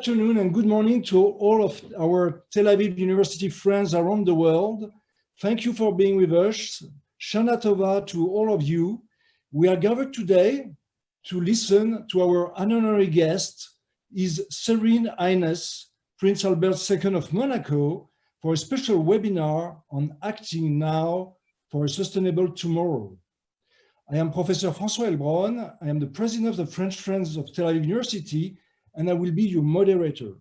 afternoon and good morning to all of our Tel Aviv University friends around the world. Thank you for being with us. Shana Tova to all of you. We are gathered today to listen to our honorary guest, His Serene Highness Prince Albert II of Monaco, for a special webinar on acting now for a sustainable tomorrow. I am Professor François Elbron. I am the president of the French Friends of Tel Aviv University, and I will be your moderator.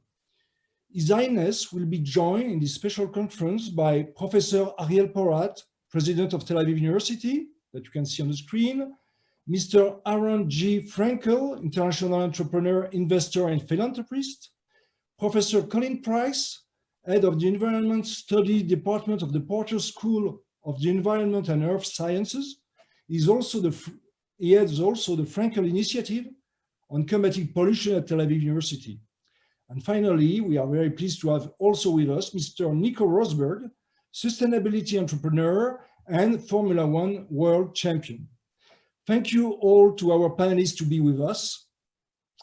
His Highness will be joined in this special conference by Professor Ariel Porat, president of Tel Aviv University, that you can see on the screen, Mr. Aaron G. Frankel, international entrepreneur, investor, and philanthropist, Professor Colin Price, head of the Environment Study Department of the Porter School of the Environment and Earth Sciences. He heads also the Frankel Initiative on combating pollution at Tel Aviv University. And finally, we are very pleased to have also with us Mr. Nico Rosberg, sustainability entrepreneur and Formula One world champion. Thank you all to our panelists to be with us.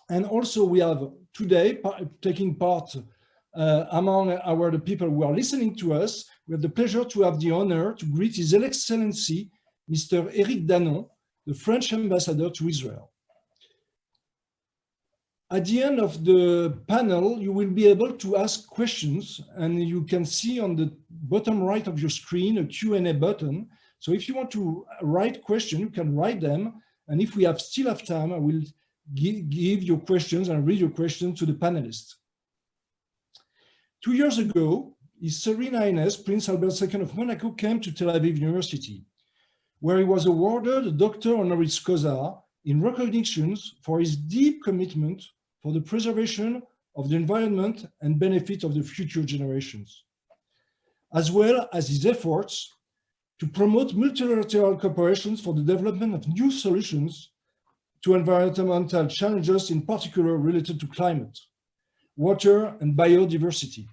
And also we have today taking part among the people who are listening to us, we have the pleasure to have the honor to greet His Excellency, Mr. Eric Danon, the French ambassador to Israel. At the end of the panel, you will be able to ask questions, and you can see on the bottom right of your screen a Q&A button. So if you want to write questions, you can write them. And if we still have time, I will give your questions and read your questions to the panelists. 2 years ago, His Serene Highness Prince Albert II of Monaco came to Tel Aviv University, where he was awarded a Doctor Honoris Causa in recognitions for his deep commitment for the preservation of the environment and benefit of the future generations, as well as his efforts to promote multilateral cooperation for the development of new solutions to environmental challenges, in particular related to climate, water, and biodiversity.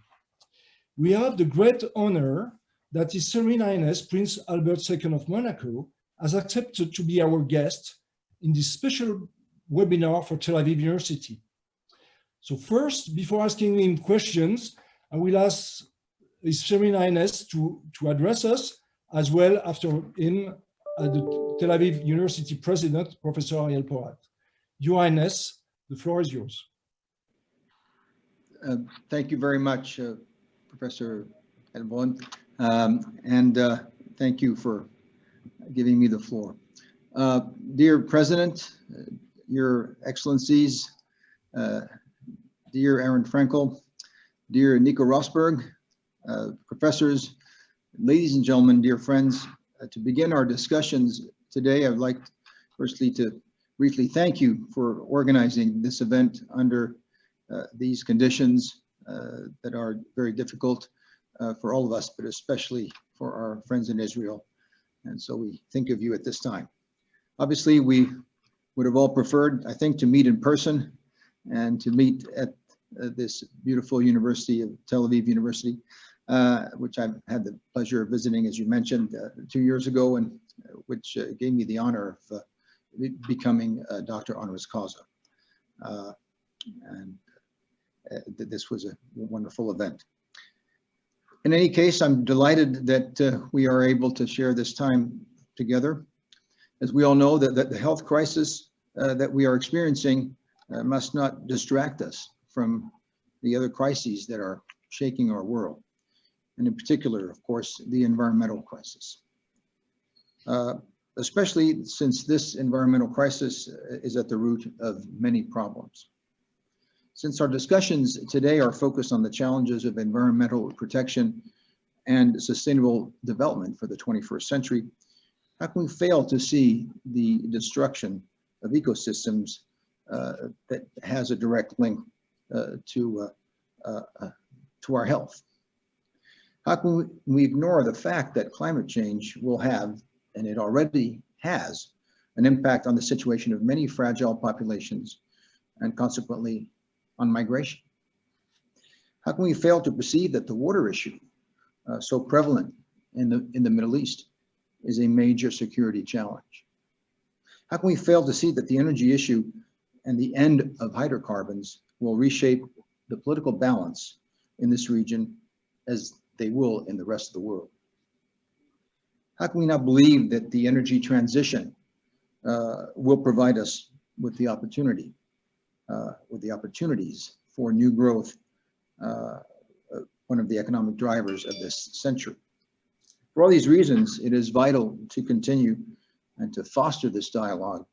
We have the great honor that His Serene Highness Prince Albert II of Monaco has accepted to be our guest in this special webinar for Tel Aviv University. So first, before asking him questions, I will ask His Serene Highness to address us, as well after him, the Tel Aviv University President, Professor Ariel Porat. Your Highness, the floor is yours. Thank you very much, Professor Elbron, thank you for giving me the floor. Dear President, Your Excellencies, dear Aaron Frankel, dear Nico Rosberg, professors, ladies and gentlemen, dear friends, to begin our discussions today, I would like firstly to briefly thank you for organizing this event under these conditions that are very difficult for all of us, but especially for our friends in Israel. And so we think of you at this time. Obviously, we would have all preferred, I think, to meet in person and to meet at this beautiful university of Tel Aviv University, which I've had the pleasure of visiting, as you mentioned, 2 years ago, and which gave me the honor of becoming a Doctor Honoris Causa. This was a wonderful event. In any case, I'm delighted that we are able to share this time together. As we all know, that the health crisis that we are experiencing must not distract us from the other crises that are shaking our world, and in particular, of course, the environmental crisis. Especially since this environmental crisis is at the root of many problems. Since our discussions today are focused on the challenges of environmental protection and sustainable development for the 21st century, how can we fail to see the destruction of ecosystems that has a direct link to our health? How can we ignore the fact that climate change will have, and it already has, an impact on the situation of many fragile populations and consequently on migration? How can we fail to perceive that the water issue, so prevalent in the Middle East, is a major security challenge? How can we fail to see that the energy issue and the end of hydrocarbons will reshape the political balance in this region as they will in the rest of the world. How can we not believe that the energy transition will provide us with the opportunities for new growth, one of the economic drivers of this century? For all these reasons, it is vital to continue and to foster this dialogue,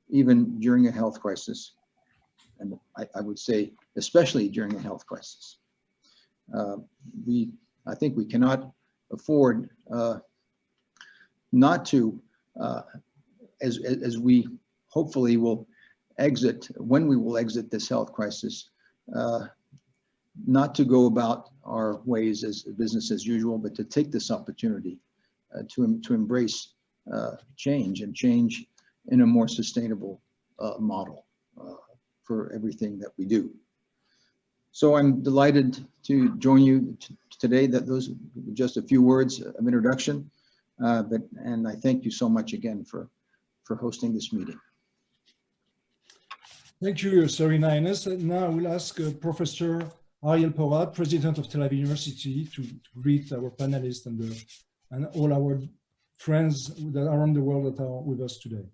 even during a health crisis. And I would say, especially during a health crisis. I think we cannot afford not to, as we hopefully will exit, when we will exit this health crisis, not to go about our ways as business as usual, but to take this opportunity to embrace change, and change in a more sustainable model for everything that we do. So I'm delighted to join you today. That those are just a few words of introduction, and I thank you so much again for hosting this meeting. Thank you, Your Serene Highness. Now I will ask Professor Ariel Porat, President of Tel Aviv University, to greet our panelists and all our friends that are around the world that are with us today.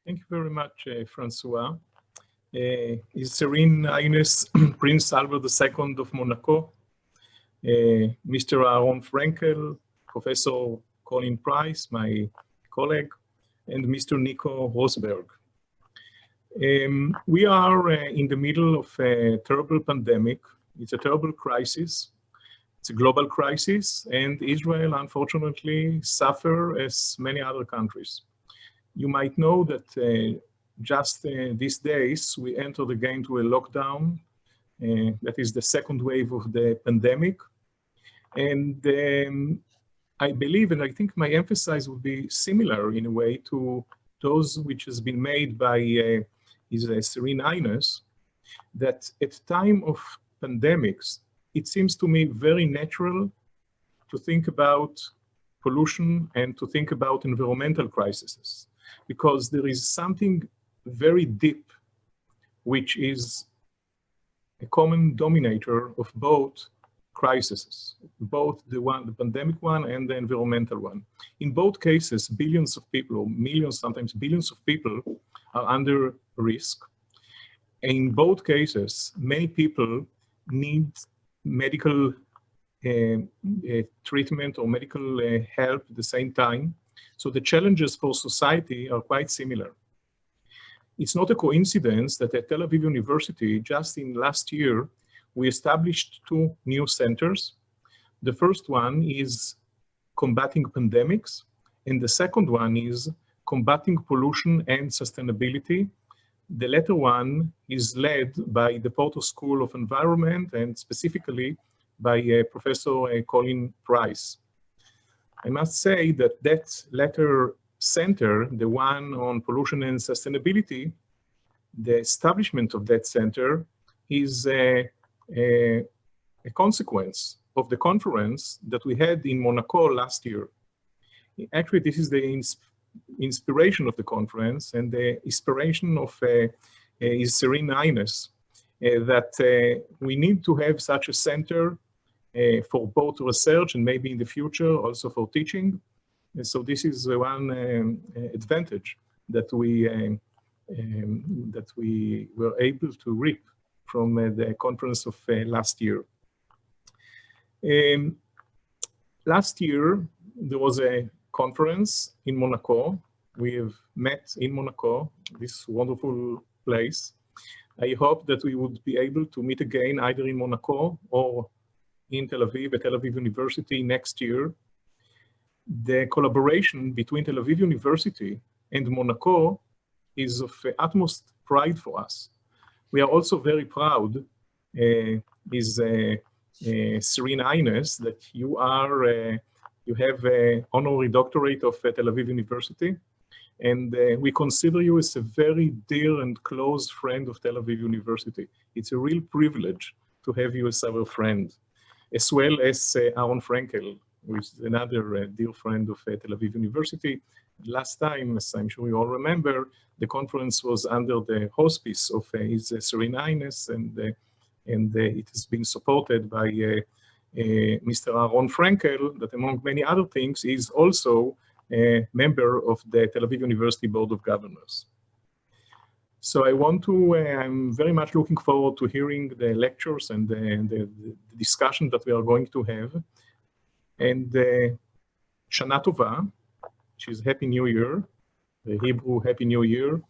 Thank you very much, Francois. His Serene Highness Prince Albert II of Monaco, Mr. Aaron Frankel, Professor Colin Price, my colleague, and Mr. Nico Rosberg. We are in the middle of a terrible pandemic. It's a terrible crisis. It's a global crisis, and Israel, unfortunately, suffers as many other countries. You might know that just these days, we entered again to a lockdown. That is the second wave of the pandemic. And I believe, and I think my emphasis would be similar in a way to those which has been made by His Serene Highness, that at time of pandemics, it seems to me very natural to think about pollution and to think about environmental crises, because there is something very deep, which is a common denominator of both crises, both the pandemic one and the environmental one. In both cases, billions of people, or millions, sometimes billions of people, are under risk. In both cases, many people need medical treatment or medical help at the same time. So the challenges for society are quite similar. It's not a coincidence that at Tel Aviv University, just in last year, we established 2 new centers. The first one is combating pandemics, and the second one is combating pollution and sustainability. The latter one is led by the Porter School of Environment, and specifically by Professor Colin Price. I must say that that latter center, the one on pollution and sustainability, the establishment of that center is a consequence of the conference that we had in Monaco last year. Actually, this is the inspiration of the conference and the inspiration of His Serene Highness, that we need to have such a center for both research and maybe in the future also for teaching. And so this is one advantage that we were able to reap from the conference of last year. Last year, there was a conference in Monaco. We have met in Monaco, this wonderful place. I hope that we would be able to meet again either in Monaco or in Tel Aviv, at Tel Aviv University next year. The collaboration between Tel Aviv University and Monaco is of utmost pride for us. We are also very proud, His Serene Highness, that you have an honorary doctorate of Tel Aviv University, and we consider you as a very dear and close friend of Tel Aviv University. It's a real privilege to have you as our friend, as well as Aaron Frankel, who is another dear friend of Tel Aviv University. Last time, as I'm sure you all remember, the conference was under the auspice of His Serene Highness, and and it has been supported by Mr. Aaron Frankel, that among many other things is also a member of the Tel Aviv University Board of Governors. So I'm very much looking forward to hearing the lectures and the discussion that we are going to have. And Shana Tova, which is Happy New Year, the Hebrew Happy New Year,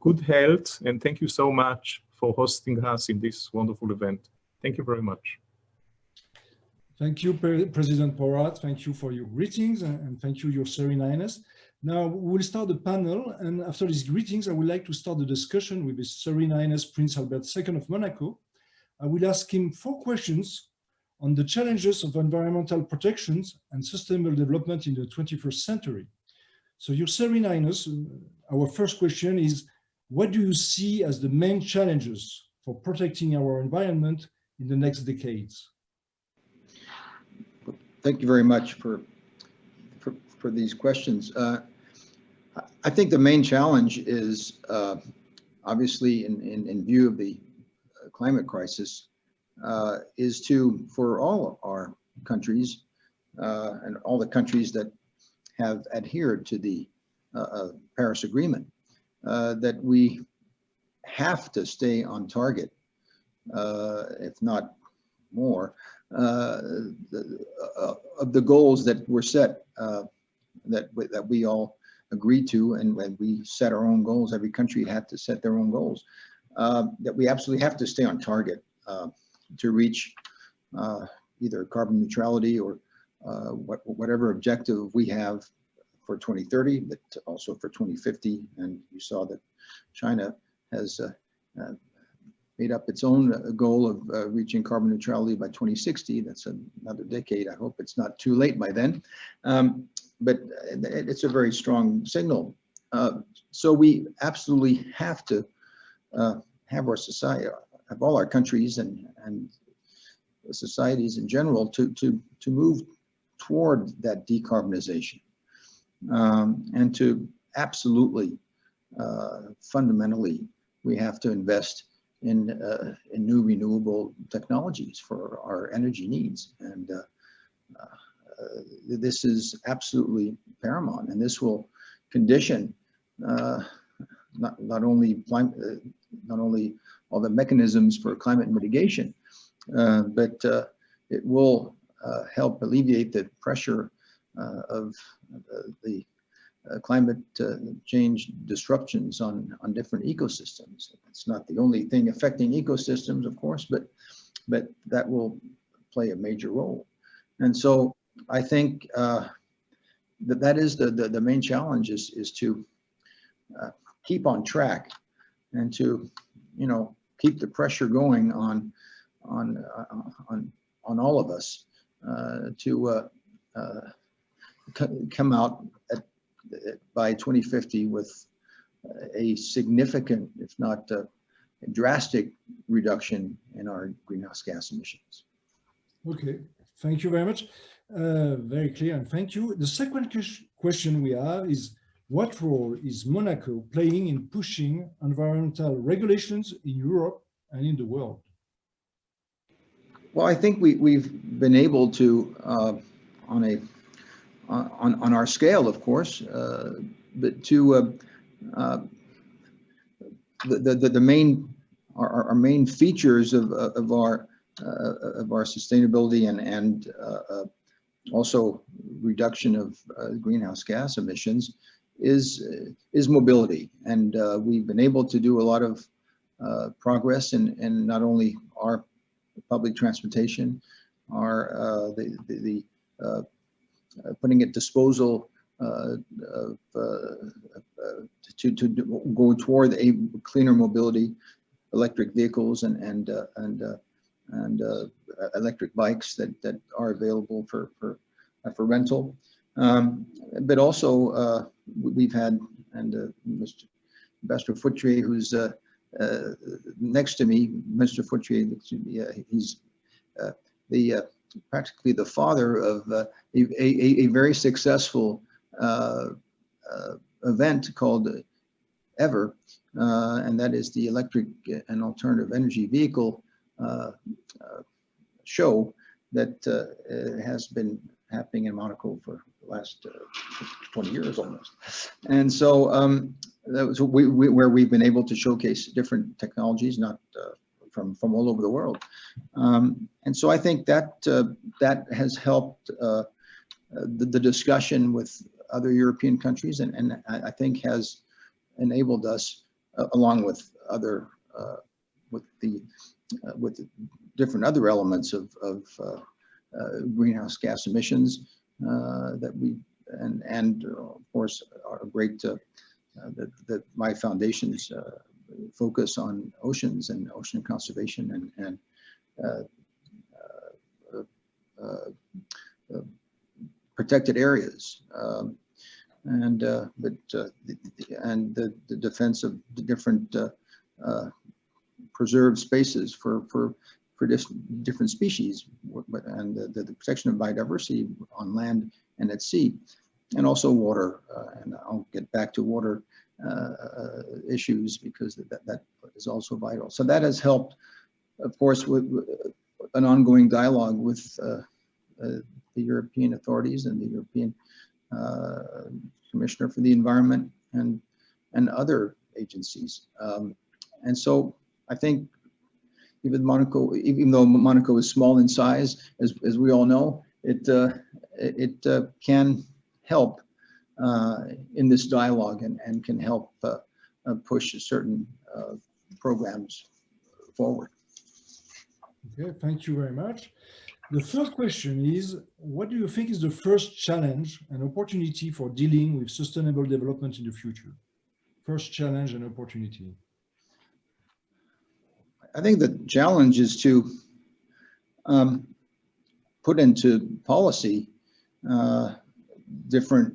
good health, and thank you so much for hosting us in this wonderful event. Thank you very much. Thank you, President Porat. Thank you for your greetings, and thank you, Your Serene Highness. Now we'll start the panel, and after these greetings, I would like to start the discussion with His Serene Highness Prince Albert II of Monaco. I will ask him 4 questions on the challenges of environmental protections and sustainable development in the 21st century. So, Your Serene Highness, our first question is, what do you see as the main challenges for protecting our environment in the next decades? Thank you very much for these questions. I think the main challenge is obviously in view of the climate crisis is for all of our countries and all the countries that have adhered to the Paris Agreement that we have to stay on target, if not more, of the goals that were set that we all agreed to, and when we set our own goals, every country had to set their own goals, that we absolutely have to stay on target to reach either carbon neutrality or whatever objective we have for 2030, but also for 2050. And you saw that China has made up its own goal of reaching carbon neutrality by 2060. That's another decade. I hope it's not too late by then. But it's a very strong signal. So we absolutely have to have our society, have all our countries and societies in general to move toward that decarbonization, and to absolutely fundamentally we have to invest in new renewable technologies for our energy needs, and this is absolutely paramount, and this will condition not only all the mechanisms for climate mitigation, but it will help alleviate the pressure of the climate change disruptions on different ecosystems. It's not the only thing affecting ecosystems, of course, but that will play a major role. And so I think that is the main challenge is to keep on track and to keep the pressure going on all of us to come out by 2050 with a significant, if not a drastic, reduction in our greenhouse gas emissions. Okay, thank you very much. Very clear, and thank you. The second question we have is, what role is Monaco playing in pushing environmental regulations in Europe and in the world? Well, I think we've been able to, on our scale, of course, but to our main features of our sustainability and also reduction of greenhouse gas emissions is mobility, and we've been able to do a lot of progress in not only our public transportation, our putting at disposal to go toward a cleaner mobility, electric vehicles and electric bikes that are available for rental, but also we've had, and Mr. Ambassador Foutrier, who's next to me, Mr. Foutrier, he's practically the father of a very successful event called EVER, and that is the electric and alternative energy vehicle show that has been happening in Monaco for the last 20 years almost. And so that was where we've been able to showcase different technologies, not from all over the world. And so I think that that has helped the discussion with other European countries, and I think has enabled us, along with other with different other elements of greenhouse gas emissions that we and of course are great that my foundation's focus on oceans and ocean conservation and protected areas, and the defense of the different preserved spaces for different species, and the protection of biodiversity on land and at sea, and also water. And I'll get back to water issues because that is also vital. So that has helped, of course, with an ongoing dialogue with the European authorities and the European Commissioner for the Environment and other agencies. And so I think even though Monaco is small in size, as we all know, it can help in this dialogue and can help push certain programs forward. Okay, thank you very much. The third question is, what do you think is the first challenge and opportunity for dealing with sustainable development in the future? First challenge and opportunity. I think the challenge is to put into policy different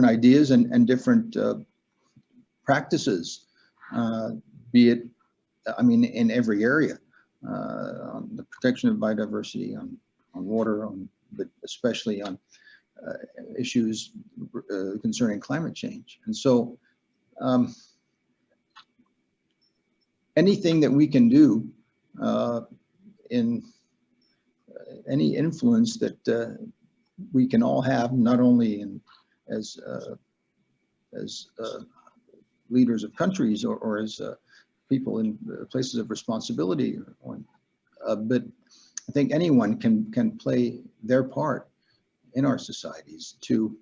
ideas and different practices, be it, I mean, in every area, on the protection of biodiversity, on water, but especially on issues concerning climate change. And so anything that we can do in any influence that we can all have, not only as leaders of countries or as people in places of responsibility, but I think anyone can play their part in our societies to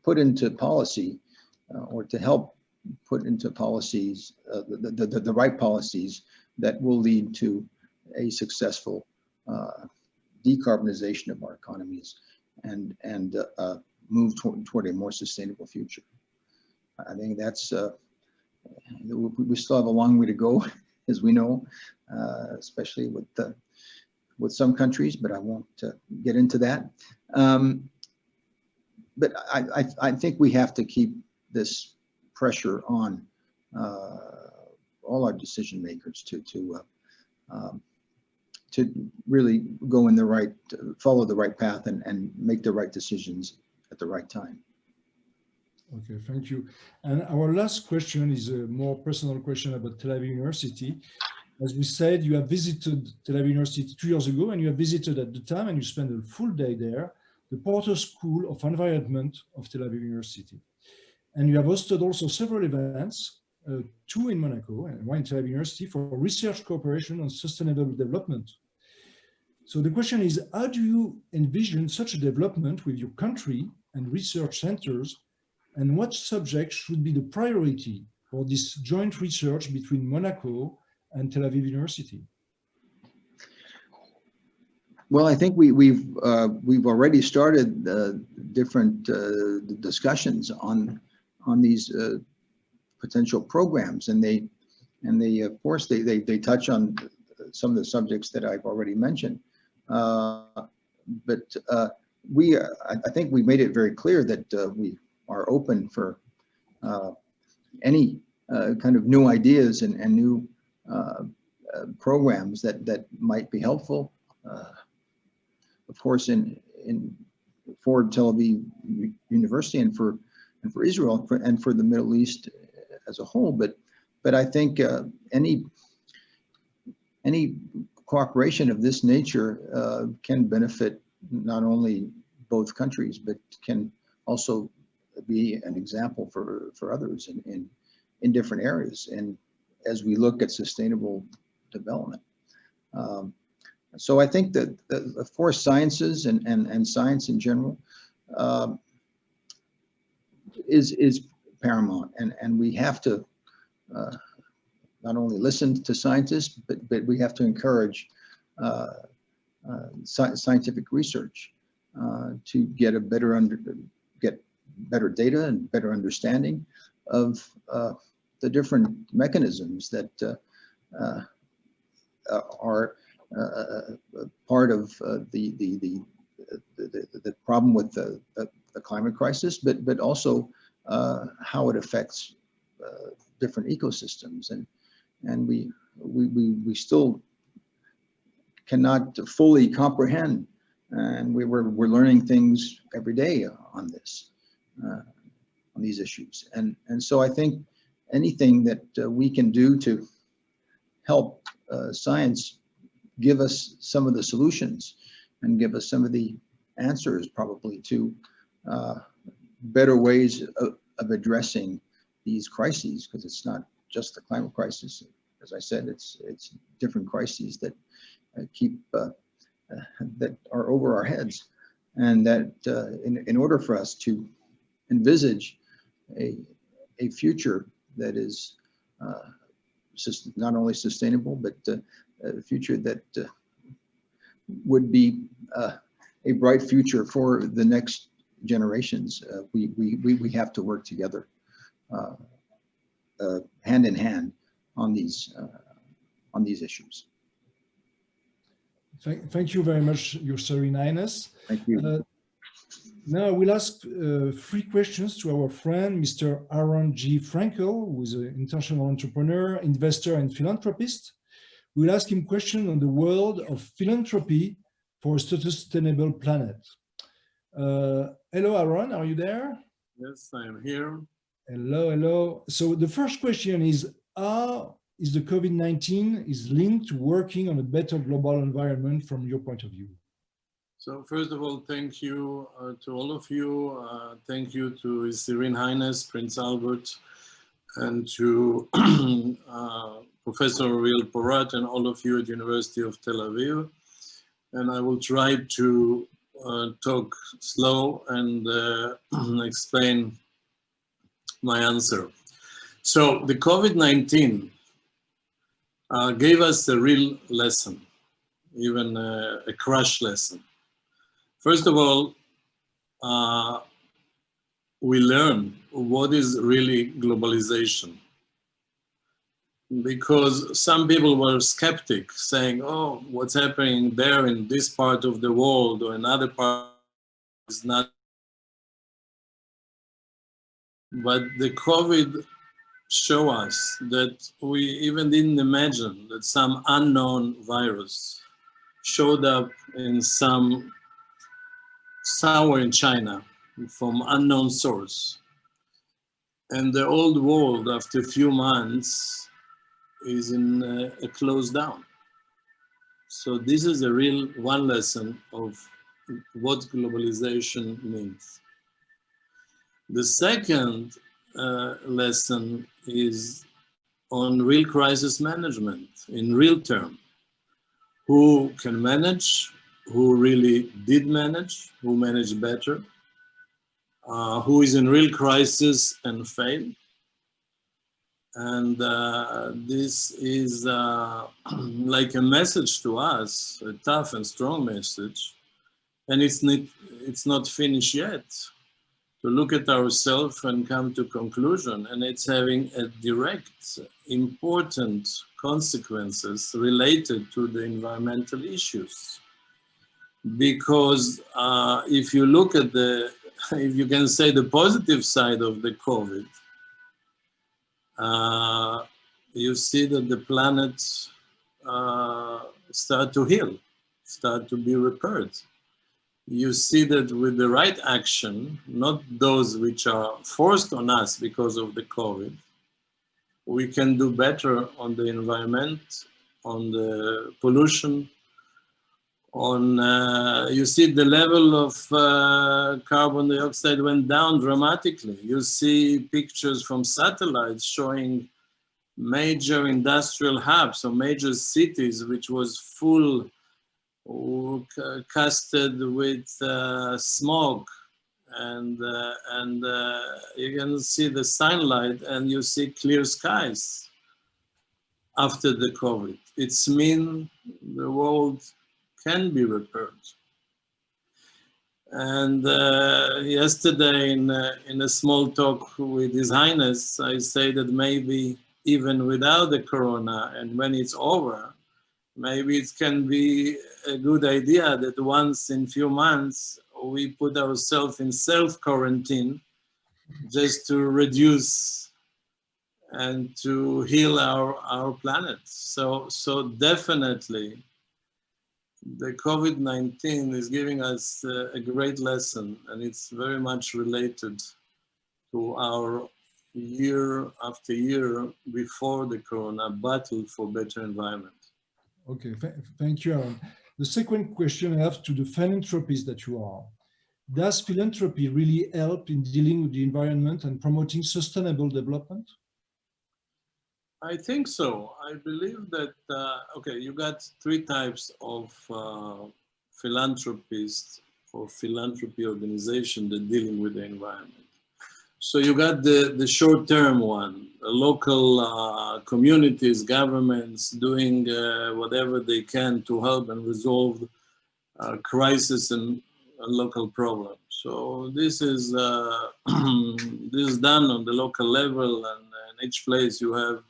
put into policy or to help put into policies the right policies that will lead to a successful decarbonization of our economies and move toward a more sustainable future. I think that's we still have a long way to go, as we know, especially with some countries, but I won't get into that. But I think we have to keep this pressure on all our decision makers to really go in the right, follow the right path and make the right decisions at the right time. Okay, thank you. And our last question is a more personal question about Tel Aviv University. As we said, you have visited Tel Aviv University 2 years ago, and you have visited at the time, and you spent a full day there, the Porter School of Environment of Tel Aviv University. And you have hosted also several events, 2 in Monaco and 1 in Tel Aviv University, for research cooperation on sustainable development. So the question is, how do you envision such a development with your country and research centers, and what subjects should be the priority for this joint research between Monaco and Tel Aviv University? Well, I think we've already started different discussions on these potential programs, and they of course they touch on some of the subjects that I've already mentioned. But I think we made it very clear that we are open for any kind of new ideas and new programs that might be helpful. Of course, for Tel Aviv University and for Israel and for the Middle East as a whole. But I think any any cooperation of this nature can benefit not only both countries, but can also be an example for others in different areas. And as we look at sustainable development. So I think that, of course, sciences and science in general is paramount, and we have to not only listen to scientists, but we have to encourage scientific research to get better data and better understanding of the different mechanisms that are part of the problem with the climate crisis, but also how it affects different ecosystems, and we still cannot fully comprehend, and we're learning things every day on this on these issues, and so I think anything that we can do to help science give us some of the solutions and give us some of the answers probably to better ways of addressing these crises, because it's not just the climate crisis. As I said, it's different crises that keep that are over our heads, and that in order for us to envisage a future that is not only sustainable, but a future that would be a bright future for the next generations, we have to work together, hand in hand, on these issues. Thank you very much, Your Serene Highness. Thank you. Now we'll ask 3 questions to our friend, Mr. Aaron G. Frankel, who is an international entrepreneur, investor, and philanthropist. We'll ask him questions on the world of philanthropy for a sustainable planet. Hello, Aaron, are you there? Yes, I am here. Hello, hello. So the first question is, how is the COVID-19 is linked to working on a better global environment from your point of view? So first of all, thank you to all of you. Thank you to His Serene Highness, Prince Albert, and to Professor Ariel Porat and all of you at University of Tel Aviv. And I will try to talk slow and explain my answer. So the COVID-19 gave us a real lesson, even a crash lesson. First of all, we learn what is really globalization. Because some people were skeptic, saying, oh, what's happening there in this part of the world or another part is not. But the COVID showed us that we even didn't imagine that some unknown virus showed up in somewhere in China from unknown source. And the old world, after a few months, is in a close down. So this is a real one lesson of what globalization means. The second lesson is on real crisis management in real term. Who can manage, who really did manage, who managed better, who is in real crisis and failed. And this is like a message to us, a tough and strong message. And it's not finished yet. To look at ourselves and come to conclusion, and it's having a direct, important consequences related to the environmental issues. Because if you look at if you can say the positive side of the COVID, you see that the planet start to heal, start to be repaired. You see that with the right action, not those which are forced on us because of the COVID, we can do better on the environment on the pollution, on you see the level of carbon dioxide went down dramatically. You see pictures from satellites showing major industrial hubs or major cities which was full casted with smog, and you can see the sunlight and you see clear skies after the COVID. It's mean the world can be repaired. And yesterday in a small talk with His Highness, I say that maybe even without the corona and when it's over, maybe it can be a good idea that once in few months we put ourselves in self-quarantine just to reduce and to heal our planet. So definitely the COVID-19 is giving us a great lesson, and it's very much related to our year after year before the corona battle for better environment. Okay, thank you, Aaron. The second question I have to the philanthropist that you are. Does philanthropy really help in dealing with the environment and promoting sustainable development? I think so. I believe that, okay, you got three types of philanthropists or philanthropy organization that dealing with the environment. So you got the short-term one, local communities, governments doing whatever they can to help and resolve crisis and local problems. So this is this is done on the local level, and in each place you have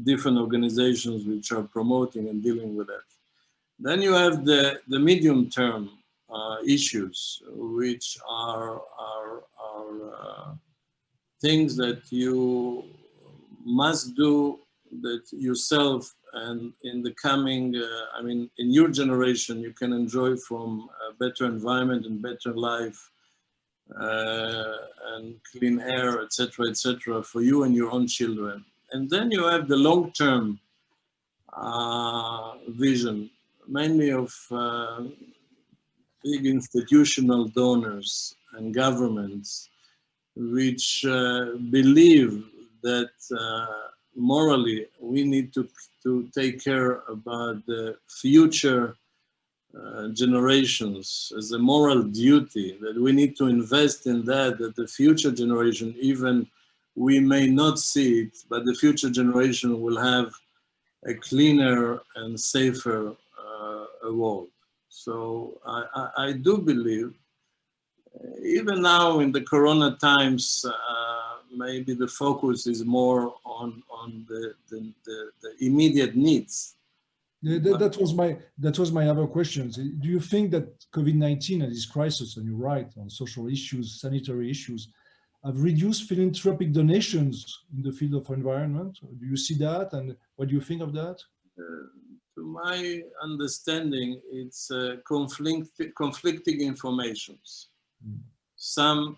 different organizations which are promoting and dealing with it. Then you have the medium-term issues, which are things that you must do that yourself, and in the coming, I mean, in your generation, you can enjoy from a better environment and better life and clean air, etc., for you and your own children. And then you have the long-term vision, mainly of big institutional donors and governments, which believe that morally we need to take care about the future generations as a moral duty, that we need to invest in that the future generation, even we may not see it, but the future generation will have a cleaner and safer world. So I do believe, even now in the corona times, maybe the focus is more on the immediate needs. Yeah, that was my other question. Do you think that COVID-19 and this crisis, and you're right, on social issues, sanitary issues, have reduced philanthropic donations in the field of environment? Do you see that, and what do you think of that? To my understanding, it's conflicting informations. Some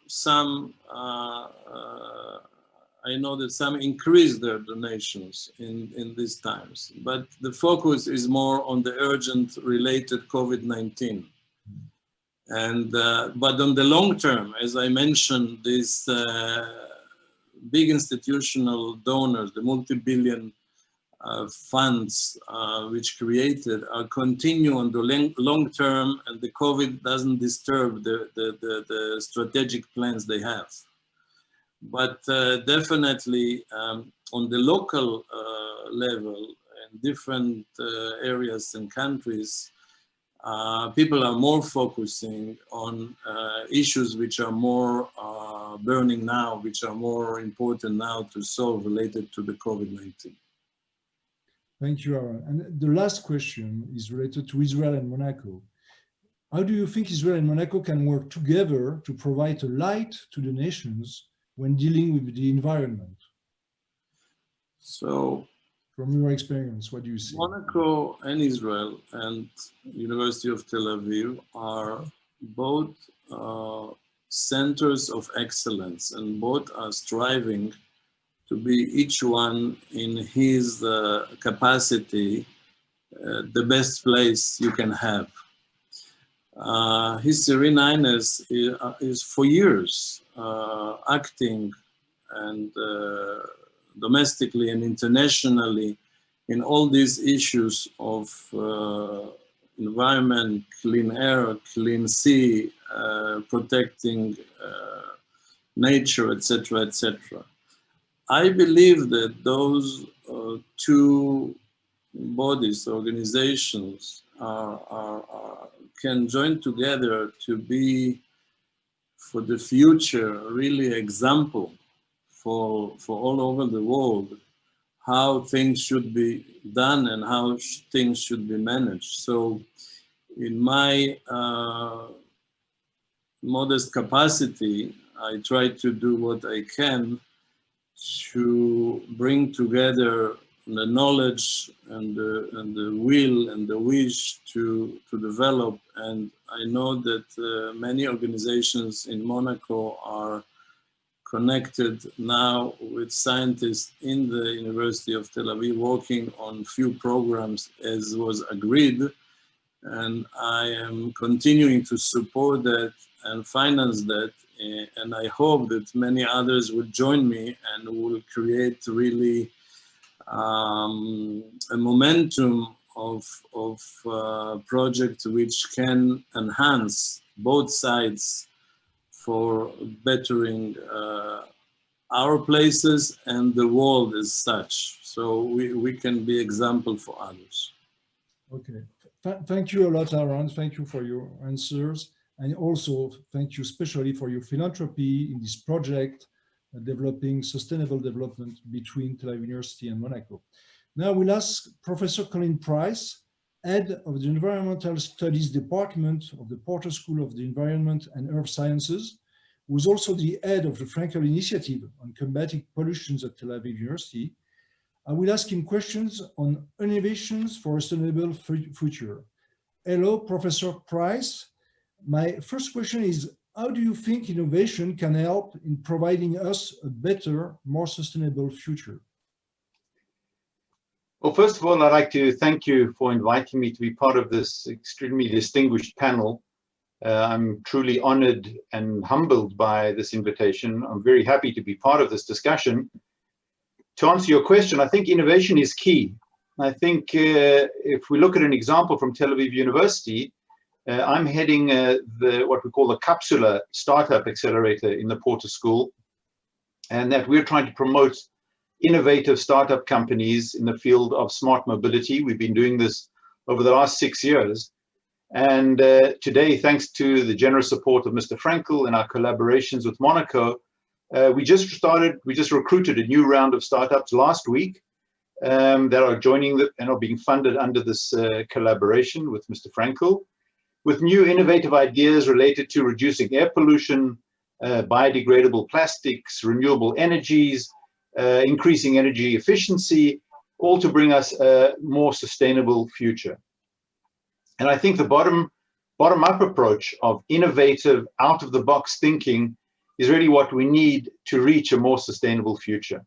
I know that some increase their donations in these times, but the focus is more on the urgent related COVID-19. And but on the long term, as I mentioned, these big institutional donors, the multi-billion funds which created continue on the long term, and the COVID doesn't disturb the strategic plans they have. But definitely on the local level in different areas and countries, people are more focusing on issues which are more burning now, which are more important now to solve related to the COVID-19. Thank you, Aaron. And the last question is related to Israel and Monaco. How do you think Israel and Monaco can work together to provide a light to the nations when dealing with the environment? So, from your experience, what do you see? Monaco and Israel and University of Tel Aviv are both centers of excellence, and both are striving to be each one in his capacity the best place you can have. His Serene Highness is for years acting and domestically and internationally in all these issues of environment, clean air, clean sea, protecting nature, etc., etc. I believe that those two bodies, organizations, can join together to be, for the future, really example for all over the world, how things should be done and how things should be managed. So in my modest capacity, I try to do what I can to bring together the knowledge and the will and the wish to develop. And I know that many organizations in Monaco are connected now with scientists in the University of Tel Aviv, working on few programs as was agreed. And I am continuing to support that and finance that. And I hope that many others will join me and will create really a momentum of projects which can enhance both sides for bettering our places and the world as such. So we can be example for others. Okay. Thank you a lot, Aaron. Thank you for your answers. And also thank you especially for your philanthropy in this project, developing sustainable development between Tel Aviv University and Monaco. Now we'll ask Professor Colin Price, Head of the Environmental Studies Department of the Porter School of the Environment and Earth Sciences, who is also the head of the Frankel Initiative on combating pollutions at Tel Aviv University. I will ask him questions on innovations for a sustainable future. Hello, Professor Price. My first question is, how do you think innovation can help in providing us a better, more sustainable future? Well, first of all, I'd like to thank you for inviting me to be part of this extremely distinguished panel. I'm truly honored and humbled by this invitation. I'm very happy to be part of this discussion. To answer your question, I think innovation is key. I think if we look at an example from Tel Aviv University, I'm heading what we call the Capsula Startup Accelerator in the Porter School, and that we're trying to promote innovative startup companies in the field of smart mobility. We've been doing this over the last 6 years. And today, thanks to the generous support of Mr. Frankel and our collaborations with Monaco, we just recruited a new round of startups last week that are joining and are being funded under this collaboration with Mr. Frankel, with new innovative ideas related to reducing air pollution, biodegradable plastics, renewable energies, increasing energy efficiency, all to bring us a more sustainable future. And I think the bottom-up approach of innovative, out-of-the-box thinking is really what we need to reach a more sustainable future.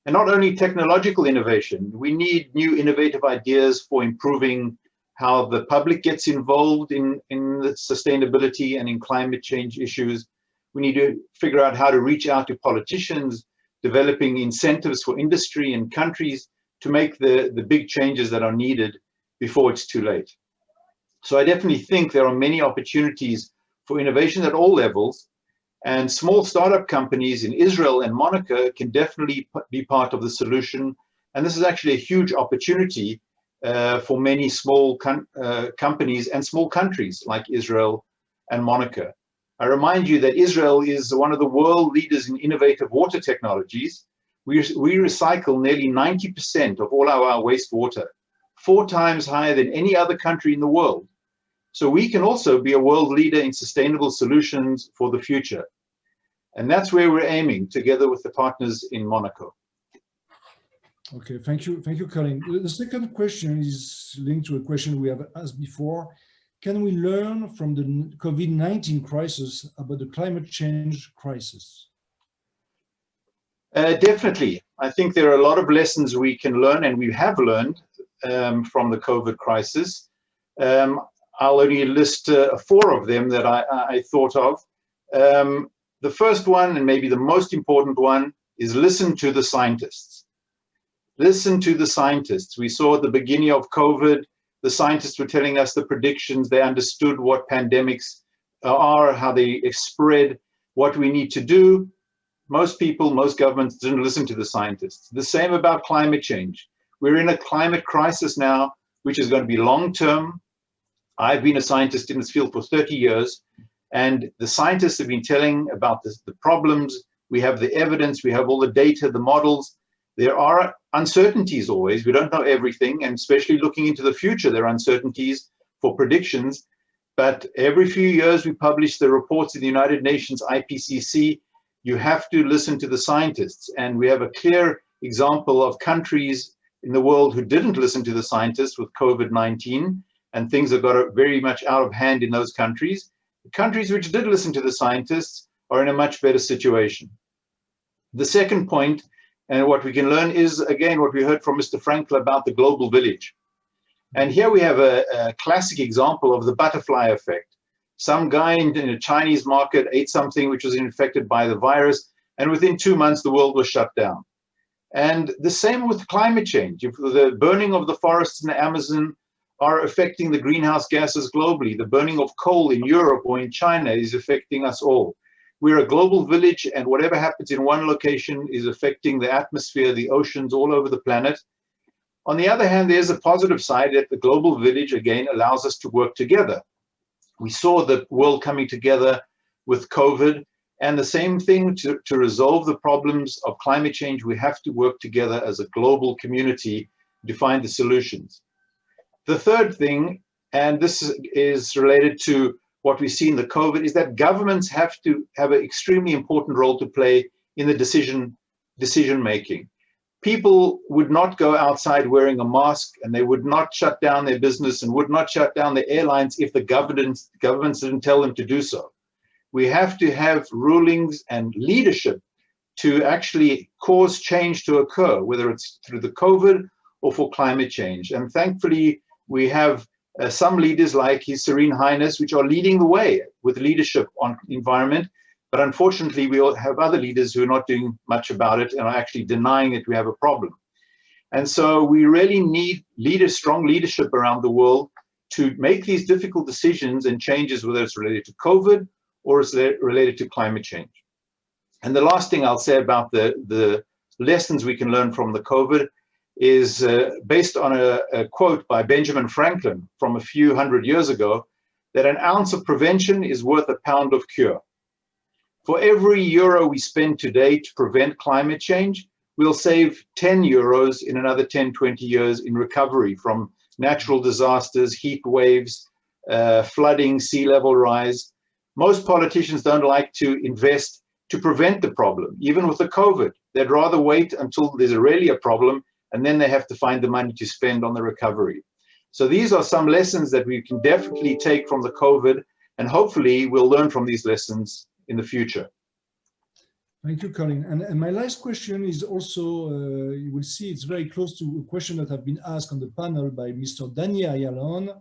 And not only technological innovation, we need new innovative ideas for improving how the public gets involved in the sustainability and in climate change issues. We need to figure out how to reach out to politicians, developing incentives for industry and countries to make the big changes that are needed before it's too late. So I definitely think there are many opportunities for innovation at all levels, and small startup companies in Israel and Monaco can definitely be part of the solution. And this is actually a huge opportunity for many small companies and small countries like Israel and Monaco. I remind you that Israel is one of the world leaders in innovative water technologies. We recycle nearly 90% of all our wastewater, 4 times higher than any other country in the world. So we can also be a world leader in sustainable solutions for the future. And that's where we're aiming together with the partners in Monaco. Okay, thank you, Colin. The second question is linked to a question we have asked before. Can we learn from the COVID-19 crisis about the climate change crisis? Definitely. I think there are a lot of lessons we can learn, and we have learned from the COVID crisis. I'll only list 4 of them that I thought of. The first one, and maybe the most important one, is listen to the scientists. Listen to the scientists. We saw at the beginning of COVID, the scientists were telling us the predictions. They understood what pandemics are, how they spread, what we need to do. Most people, most governments didn't listen to the scientists. The same about climate change. We're in a climate crisis now, which is going to be long-term. I've been a scientist in this field for 30 years, and the scientists have been telling about the problems. We have the evidence, we have all the data, the models. There are uncertainties always. We don't know everything, and especially looking into the future, there are uncertainties for predictions. But every few years, we publish the reports in the United Nations, IPCC. You have to listen to the scientists. And we have a clear example of countries in the world who didn't listen to the scientists with COVID-19, and things have got very much out of hand in those countries. The countries which did listen to the scientists are in a much better situation. The second point, and what we can learn, is, again, what we heard from Mr. Frankl about the global village. And here we have a classic example of the butterfly effect. Some guy in a Chinese market ate something which was infected by the virus, and within 2 months, the world was shut down. And the same with climate change. If the burning of the forests in the Amazon are affecting the greenhouse gases globally. The burning of coal in Europe or in China is affecting us all. We're a global village, and whatever happens in one location is affecting the atmosphere, the oceans all over the planet. On the other hand, there's a positive side that the global village, again, allows us to work together. We saw the world coming together with COVID, and the same thing to resolve the problems of climate change. We have to work together as a global community to find the solutions. The third thing, and this is related to what we see in the COVID, is that governments have to have an extremely important role to play in the decision making. People would not go outside wearing a mask, and they would not shut down their business and would not shut down the airlines if the governments didn't tell them to do so. We have to have rulings and leadership to actually cause change to occur, whether it's through the COVID or for climate change. And thankfully, we have some leaders like His Serene Highness, which are leading the way with leadership on environment. But unfortunately, we all have other leaders who are not doing much about it and are actually denying that we have a problem. And so we really need strong leadership around the world to make these difficult decisions and changes, whether it's related to COVID or it's related to climate change. And the last thing I'll say about the lessons we can learn from the COVID is based on a quote by Benjamin Franklin from a few hundred years ago, that an ounce of prevention is worth a pound of cure. For every euro we spend today to prevent climate change, we'll save 10 euros in another 10, 20 years in recovery from natural disasters, heat waves, flooding, sea level rise. Most politicians don't like to invest to prevent the problem. Even with the COVID, they'd rather wait until there's really a problem, and then they have to find the money to spend on the recovery. So these are some lessons that we can definitely take from the COVID, and hopefully we'll learn from these lessons in the future. Thank you, Colin. And my last question is also, you will see it's very close to a question that have been asked on the panel by Mr. Daniel Ayalon,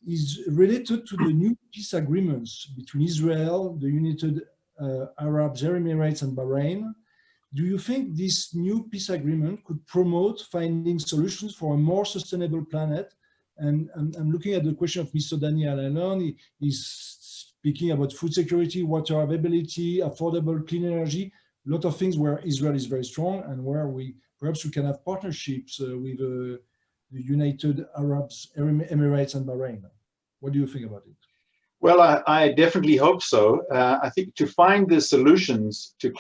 is related to the new peace agreements between Israel, the United Arab Emirates and Bahrain. Do you think this new peace agreement could promote finding solutions for a more sustainable planet? And I'm looking at the question of Mr. Daniel Ayalon. He's speaking about food security, water availability, affordable clean energy, a lot of things where Israel is very strong and where perhaps we can have partnerships with the United Arab Emirates and Bahrain. What do you think about it? Well, I definitely hope so. I think to find the solutions to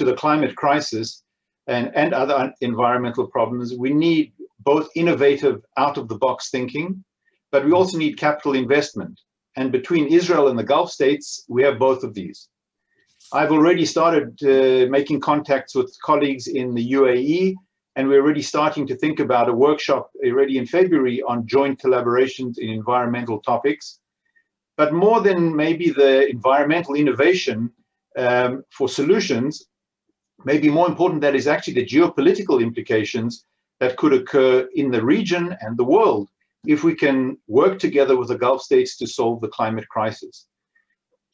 the climate crisis and other environmental problems, we need both innovative, out-of-the-box thinking, but we also need capital investment. And between Israel and the Gulf states, we have both of these. I've already started making contacts with colleagues in the UAE, and we're already starting to think about a workshop already in February on joint collaborations in environmental topics. But more than maybe the environmental innovation for solutions, maybe more important, that is actually the geopolitical implications that could occur in the region and the world if we can work together with the Gulf states to solve the climate crisis.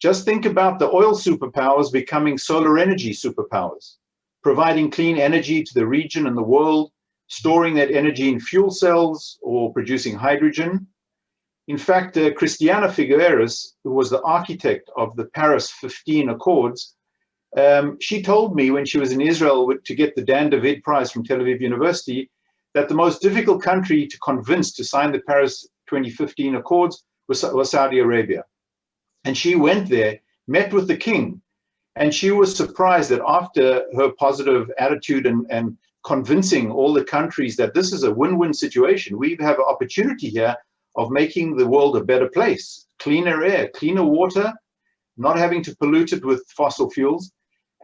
Just think about the oil superpowers becoming solar energy superpowers, providing clean energy to the region and the world, storing that energy in fuel cells or producing hydrogen. In fact, Christiana Figueres, who was the architect of the Paris 15 Accords, she told me when she was in Israel to get the Dan David Prize from Tel Aviv University that the most difficult country to convince to sign the Paris 2015 Accords was Saudi Arabia. And she went there, met with the king, and she was surprised that after her positive attitude and convincing all the countries that this is a win-win situation, we have an opportunity here of making the world a better place, cleaner air, cleaner water, not having to pollute it with fossil fuels.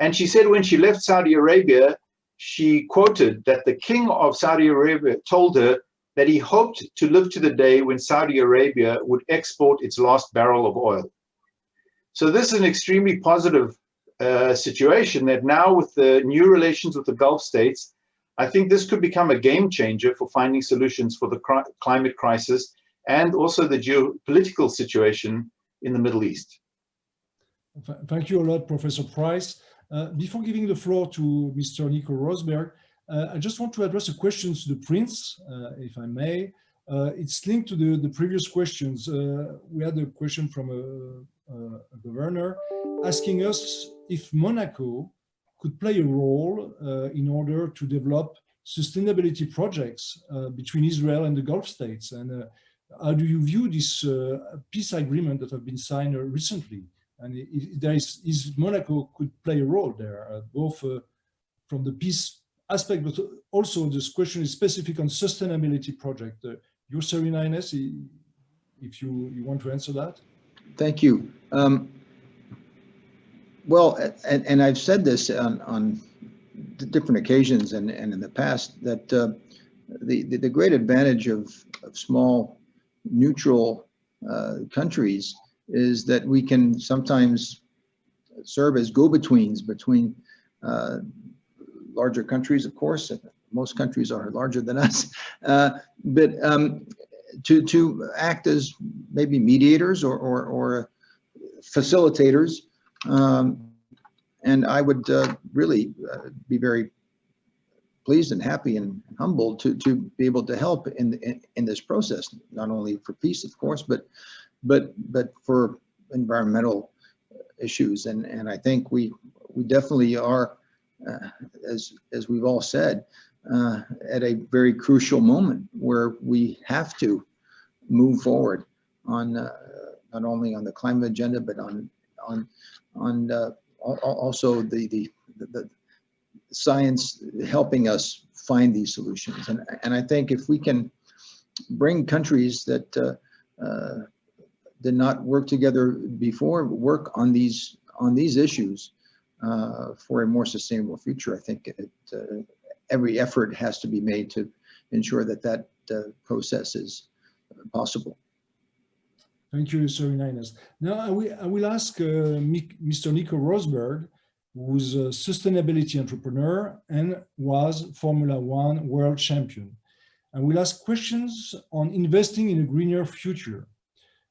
And she said when she left Saudi Arabia, she quoted that the king of Saudi Arabia told her that he hoped to live to the day when Saudi Arabia would export its last barrel of oil. So this is an extremely positive situation that now with the new relations with the Gulf states, I think this could become a game changer for finding solutions for the climate crisis and also the geopolitical situation in the Middle East. Thank you a lot, Professor Price. Before giving the floor to Mr. Nico Rosberg, I just want to address a question to the Prince, if I may. It's linked to the previous questions. We had a question from a governor asking us if Monaco could play a role in order to develop sustainability projects between Israel and the Gulf states. And how do you view this peace agreement that have been signed recently? And if there is Monaco could play a role there, both from the peace aspect, but also this question is specific on sustainability project. Your Serena Ines, if you want to answer that. Thank you. Well, and I've said this on different occasions and in the past that the great advantage of small neutral countries is that we can sometimes serve as go-betweens between larger countries, of course. Most countries are larger than us, but to act as maybe mediators or facilitators. And I would really be very pleased and happy and humbled to be able to help in this process, not only for peace, of course, but for environmental issues. And I think we definitely are, as we've all said, at a very crucial moment where we have to move forward on not only on the climate agenda, but on also the science helping us find these solutions. And I think if we can bring countries that did not work together before, work on these issues for a more sustainable future, I think every effort has to be made to ensure that process is possible. Thank you, Serena Ines. Now I will ask Mr. Nico Rosberg, who's a sustainability entrepreneur and was Formula One world champion. And we'll ask questions on investing in a greener future.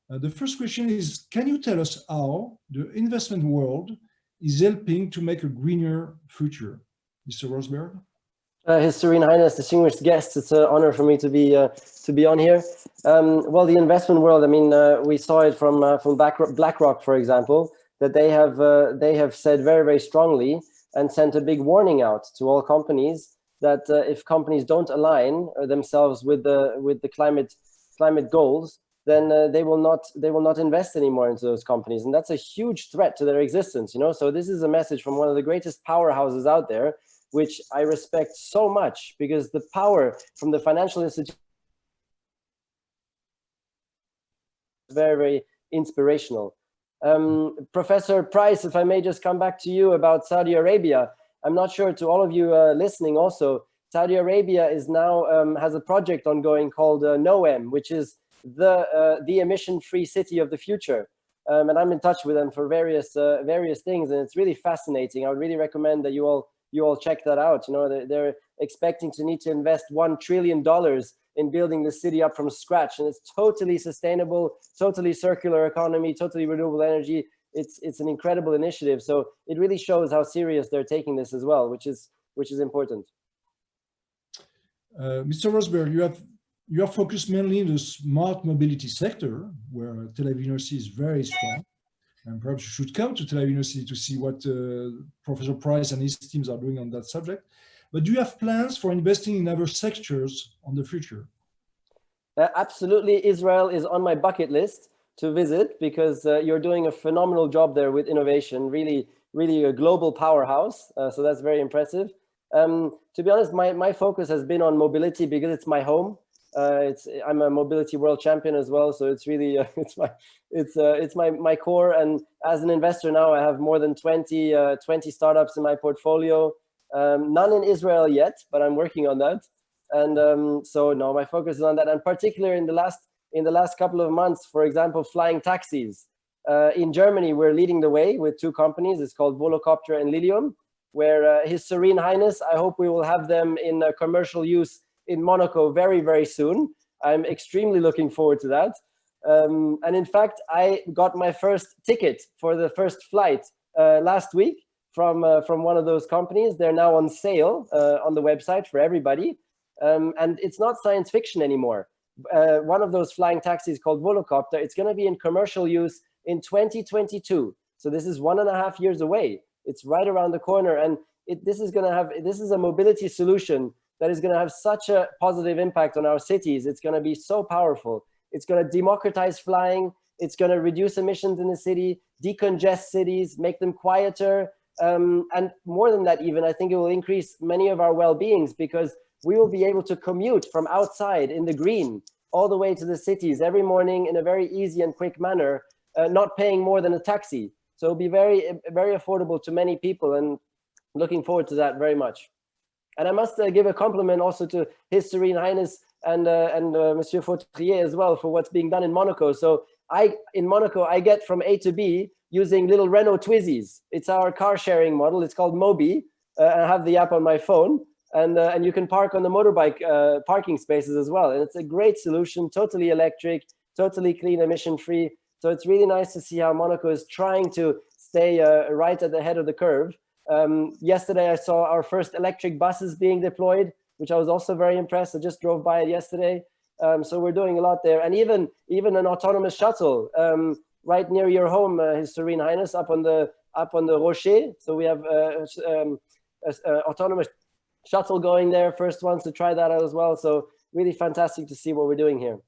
The first question is, can you tell us how the investment world is helping to make a greener future? Mr. Rosberg? His Serene Highness, distinguished guests, it's an honor for me to be on here. Well, the investment world, I mean, we saw it from BlackRock, for example, that they have said very, very strongly and sent a big warning out to all companies that if companies don't align themselves with the climate goals, then they will not invest anymore into those companies, and that's a huge threat to their existence. You know, so this is a message from one of the greatest powerhouses out there, which I respect so much, because the power from the financial institution is very, very inspirational. Professor Price, if I may just come back to you about Saudi Arabia. I'm not sure, to all of you listening also, Saudi Arabia is now has a project ongoing called NOEM, which is the emission-free city of the future. And I'm in touch with them for various things, and it's really fascinating. I would really recommend that you all you all check that out. You know, they're expecting to need to invest $1 trillion in building the city up from scratch, and it's totally sustainable, totally circular economy, totally renewable energy. It's an incredible initiative. So it really shows how serious they're taking this as well, which is important. Mr. Rosberg, you are focused mainly in the smart mobility sector, where Tel Aviv University is very strong. And perhaps you should come to Tel Aviv University to see what Professor Price and his teams are doing on that subject. But do you have plans for investing in other sectors on the future? Absolutely. Israel is on my bucket list to visit, because you're doing a phenomenal job there with innovation, really a global powerhouse. So that's very impressive. To be honest, my focus has been on mobility because it's my home. I'm a mobility world champion as well, so it's really it's my core. And as an investor now, I have more than 20 startups in my portfolio. None in Israel yet, but I'm working on that. And so no, my focus is on that. And particularly in the last couple of months, for example, flying taxis. In Germany, we're leading the way with 2 companies. It's called Volocopter and Lilium, where His Serene Highness, I hope we will have them in commercial use in Monaco very, very soon. I'm extremely looking forward to that. And in fact, I got my first ticket for the first flight last week from one of those companies. They're now on sale on the website for everybody. And it's not science fiction anymore. One of those flying taxis called Volocopter, it's going to be in commercial use in 2022. So this is 1.5 years away. It's right around the corner. And this is a mobility solution that is going to have such a positive impact on our cities. It's going to be so powerful. It's going to democratize flying. It's going to reduce emissions in the city, decongest cities, make them quieter. And more than that, even, I think it will increase many of our well-beings, because we will be able to commute from outside in the green all the way to the cities every morning in a very easy and quick manner, not paying more than a taxi. So it'll be very, very affordable to many people, and looking forward to that very much. And I must give a compliment also to His Serene Highness and Monsieur Fautrier as well for what's being done in Monaco. So in Monaco, I get from A to B using little Renault Twizzys. It's our car sharing model. It's called Mobi. I have the app on my phone, and you can park on the motorbike parking spaces as well. And it's a great solution, totally electric, totally clean, emission-free. So it's really nice to see how Monaco is trying to stay right at the head of the curve. Yesterday, I saw our first electric buses being deployed, which I was also very impressed. I just drove by it yesterday. So we're doing a lot there. And even an autonomous shuttle right near your home, His Serene Highness, up on the Rocher. So we have autonomous shuttle going there, first ones to try that out as well. So really fantastic to see what we're doing here.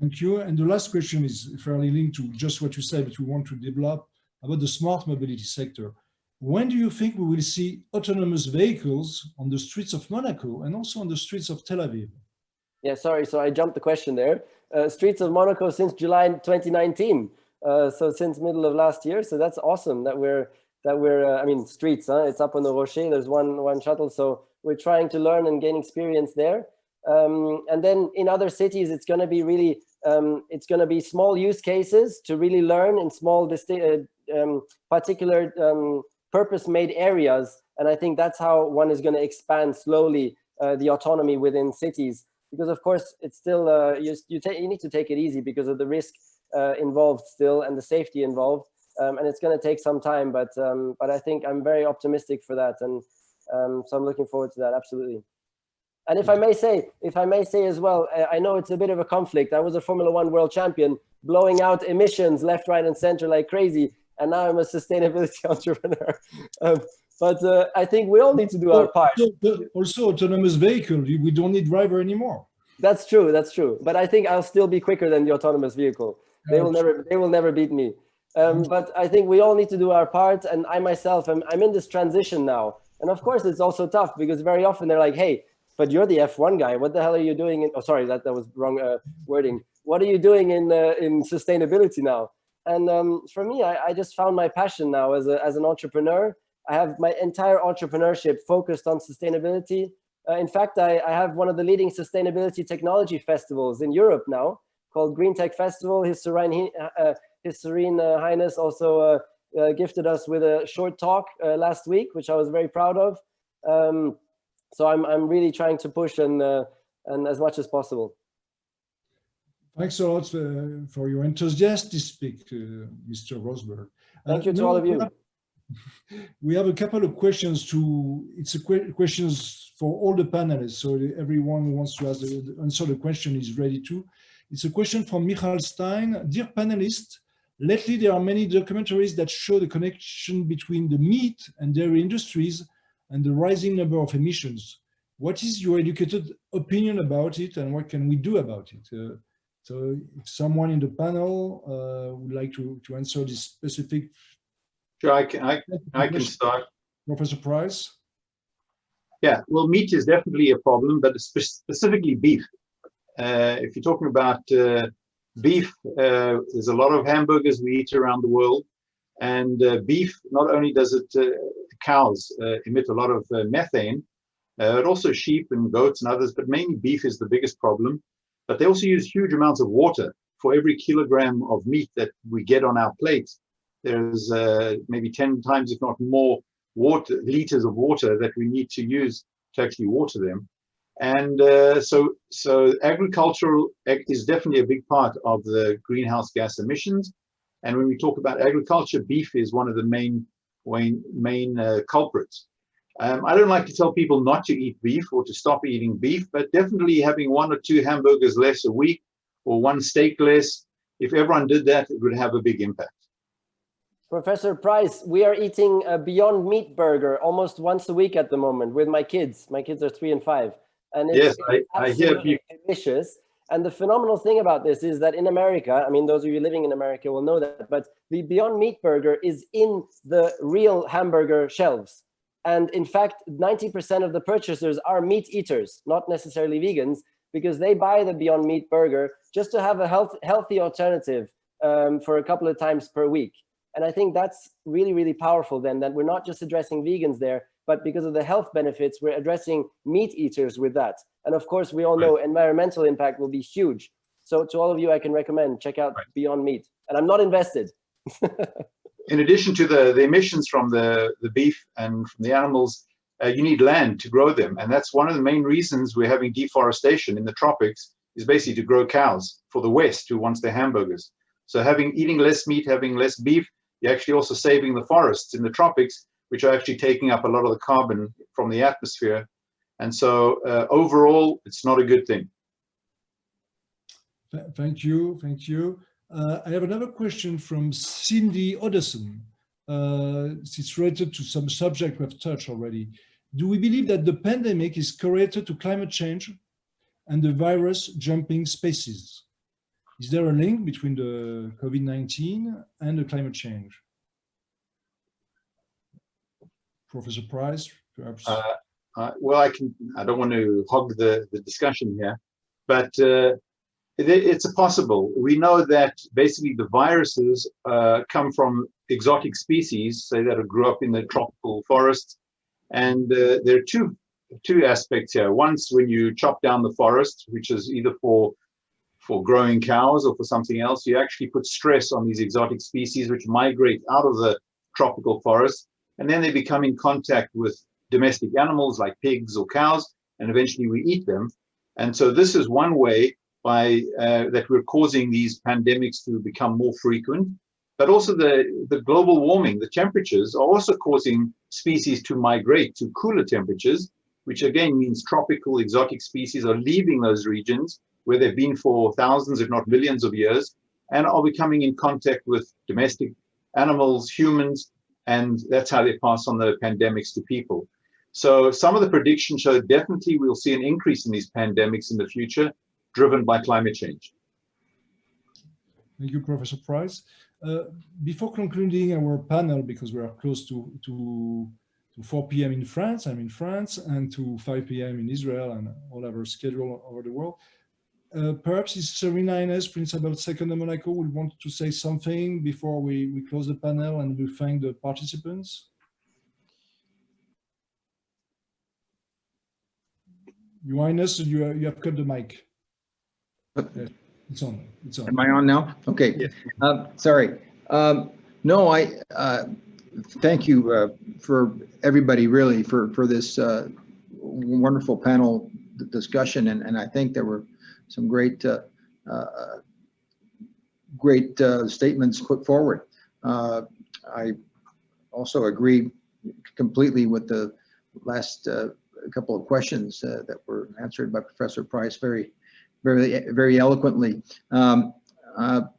Thank you. And the last question is fairly linked to just what you said, but we want to develop about the smart mobility sector. When do you think we will see autonomous vehicles on the streets of Monaco and also on the streets of Tel Aviv? Yeah, sorry. So I jumped the question there. Streets of Monaco since July 2019. So since middle of last year. So that's awesome that we're I mean, streets, huh? It's up on the Rocher. There's one shuttle. So we're trying to learn and gain experience there. And then in other cities, it's going to be really, it's going to be small use cases to really learn in small, particular purpose-made areas. And I think that's how one is going to expand slowly the autonomy within cities. Because of course, it's still, you need to take it easy because of the risk involved still and the safety involved. And it's going to take some time, but I think I'm very optimistic for that. And so I'm looking forward to that, absolutely. And if I may say as well, I know it's a bit of a conflict. I was a Formula One world champion, blowing out emissions left, right, and center like crazy. And now I'm a sustainability entrepreneur. But I think we all need to do our part. Also, autonomous vehicle, we don't need driver anymore. That's true. That's true. But I think I'll still be quicker than the autonomous vehicle. They will never beat me. But I think we all need to do our part. And I myself, I'm in this transition now. And of course, it's also tough because very often they're like, hey, but you're the F1 guy. What the hell are you doing? Oh, sorry, that was wrong wording. What are you doing in sustainability now? And for me, I just found my passion now as an entrepreneur. I have my entire entrepreneurship focused on sustainability. In fact, I have one of the leading sustainability technology festivals in Europe now called Green Tech Festival. His Serene Highness also gifted us with a short talk last week, which I was very proud of. So I'm really trying to push and as much as possible. Thanks a lot for your enthusiastic speak, Mr. Rosberg. Thank you to all of you. We have a couple of questions questions for all the panelists. So everyone who wants to answer the question is ready to. It's a question from Michael Stein. Dear panelists, lately there are many documentaries that show the connection between the meat and dairy industries and the rising number of emissions. What is your educated opinion about it, and what can we do about it? So if someone in the panel would like to answer this specific. Sure, I can start. Professor Price? Yeah, well, meat is definitely a problem, but specifically beef. If you're talking about beef, there's a lot of hamburgers we eat around the world. And beef, not only does it, cows emit a lot of methane, but also sheep and goats and others, but mainly beef is the biggest problem. But they also use huge amounts of water. For every kilogram of meat that we get on our plate, there's maybe 10 times, if not more, liters of water that we need to use to actually water them. And so agricultural is definitely a big part of the greenhouse gas emissions. And when we talk about agriculture, beef is one of the main culprits. I don't like to tell people not to eat beef or to stop eating beef, but definitely having 1 or 2 hamburgers less a week or 1 steak less, if everyone did that, it would have a big impact. Professor Price, we are eating a Beyond Meat burger almost once a week at the moment with my kids. My kids are 3 and 5. And it's, yes, I hear you. Delicious. And the phenomenal thing about this is that in America, I mean, those of you living in America will know that, but the Beyond Meat burger is in the real hamburger shelves. And in fact, 90% of the purchasers are meat eaters, not necessarily vegans, because they buy the Beyond Meat burger just to have a healthy alternative for a couple of times per week. And I think that's really, really powerful then, that we're not just addressing vegans there, but because of the health benefits, we're addressing meat eaters with that. And of course, we all know environmental impact will be huge. So to all of you, I can recommend, check out Beyond Meat. And I'm not invested. In addition to the emissions from the beef and from the animals, you need land to grow them. And that's one of the main reasons we're having deforestation in the tropics, is basically to grow cows for the West who wants their hamburgers. So eating less meat, having less beef, you're actually also saving the forests in the tropics, which are actually taking up a lot of the carbon from the atmosphere. And so overall, it's not a good thing. Thank you. Thank you. I have another question from Cindy Odison. It's related to some subject we've touched already. Do we believe that the pandemic is correlated to climate change and the virus jumping species? Is there a link between the COVID-19 and the climate change? Professor Price, perhaps. Well, I don't want to hog the discussion here, but it's possible. We know that basically the viruses come from exotic species, say that grew up in the tropical forests. And there are two aspects here. Once when you chop down the forest, which is either for growing cows or for something else, you actually put stress on these exotic species which migrate out of the tropical forest, and then they become in contact with domestic animals like pigs or cows, and eventually we eat them. And so this is one way that we're causing these pandemics to become more frequent. But also the global warming, the temperatures are also causing species to migrate to cooler temperatures, which again means tropical exotic species are leaving those regions where they've been for thousands, if not millions of years, and are becoming in contact with domestic animals, humans, and that's how they pass on the pandemics to people. So some of the predictions show definitely we'll see an increase in these pandemics in the future, driven by climate change. Thank you, Professor Price. Before concluding our panel, because we are close to 4 p.m. in France, I'm in France, and to 5 p.m. in Israel and all our schedule over the world. Perhaps His Serene Highness Prince Albert II of Monaco will want to say something before we close the panel and we thank the participants. Your Highness, you have cut the mic. Yes, it's on. It's on. Am I on now? Okay. Yes. Sorry. No, thank you for everybody really for this wonderful panel discussion, and I think there were some great statements put forward. I also agree completely with the last couple of questions that were answered by Professor Price very eloquently.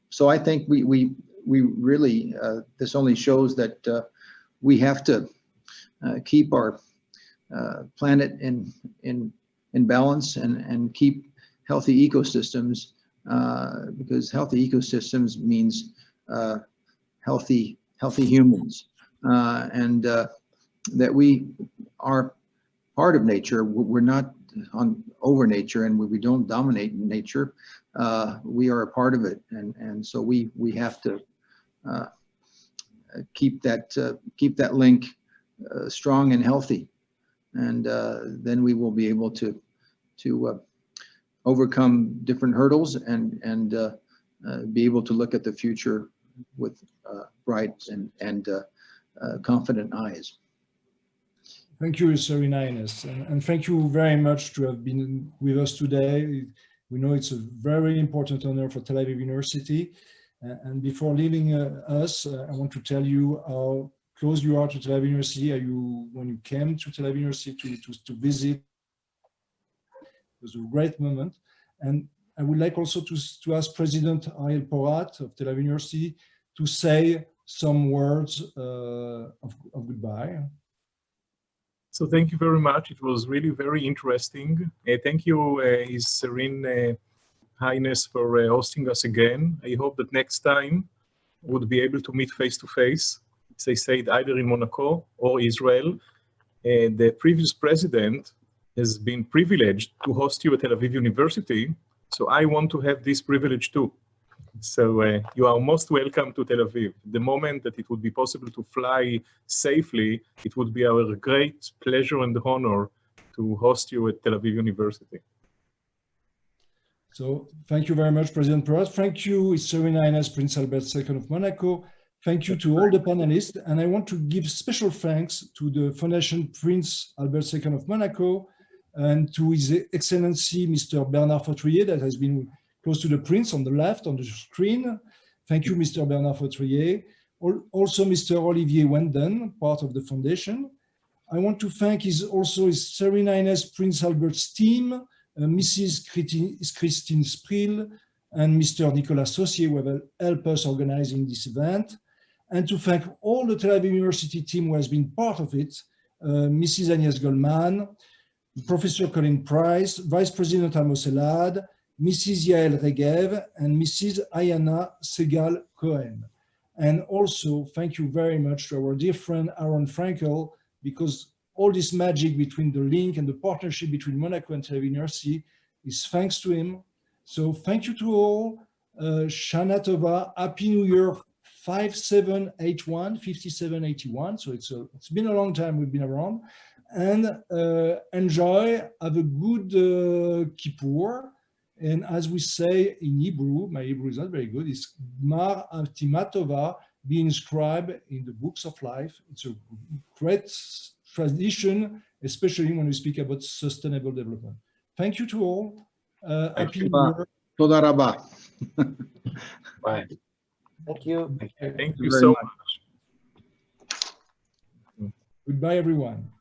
So I think we really, this only shows that we have to keep our planet in balance and keep healthy ecosystems, because healthy ecosystems means healthy humans, and that we are part of nature. We're not over nature, and we don't dominate nature. We are a part of it, and so we have to keep that link strong and healthy, and then we will be able to overcome different hurdles and be able to look at the future with bright and confident eyes. Thank you, His Serene Highness, and thank you very much to have been with us today. We know it's a very important honor for Tel Aviv University. And before leaving us, I want to tell you how close you are to Tel Aviv University. When you came to Tel Aviv University to visit, it was a great moment. And I would like also to ask President Ariel Porat of Tel Aviv University to say some words of goodbye. So thank you very much. It was really very interesting. Thank you, His Serene Highness, for hosting us again. I hope that next time we'll be able to meet face to face, as I said, either in Monaco or Israel. The previous president has been privileged to host you at Tel Aviv University, so I want to have this privilege too. So you are most welcome to Tel Aviv. The moment that it would be possible to fly safely, it would be our great pleasure and honor to host you at Tel Aviv University. So thank you very much, President Porat. Thank you, His Serene Highness Prince Albert II of Monaco. Thank you to all the panelists. And I want to give special thanks to the Foundation Prince Albert II of Monaco and to His Excellency, Mr. Bernard Fautrier, that has been close to the Prince on the left on the screen. Thank you, Mr. Bernard Fautrier. Also, Mr. Olivier Wenden, part of the Foundation. I want to thank also His Serene Highness Prince Albert's team, Mrs. Christine Spril and Mr. Nicolas Saucier, who have helped us organizing this event, and to thank all the Tel Aviv University team who has been part of it, Mrs. Agnès Goldman, Professor Colin Price, Vice President Amos Elad, Mrs. Yael Regev, and Mrs. Ayana Segal-Cohen. And also, thank you very much to our dear friend Aaron Frankel, because all this magic between the link and the partnership between Monaco and Tel Aviv University is thanks to him. So thank you to all. Shana Tova, Happy New Year 5781. So it's been a long time we've been around. And enjoy, have a good Kippur. And as we say in Hebrew, my Hebrew is not very good, it's Gmar Hatima Tova, be inscribed in the books of life. It's a great tradition, especially when we speak about sustainable development. Thank you to all. Happy New Year. Toda rabba. Bye. Thank you. Thank you so much. Goodbye, everyone.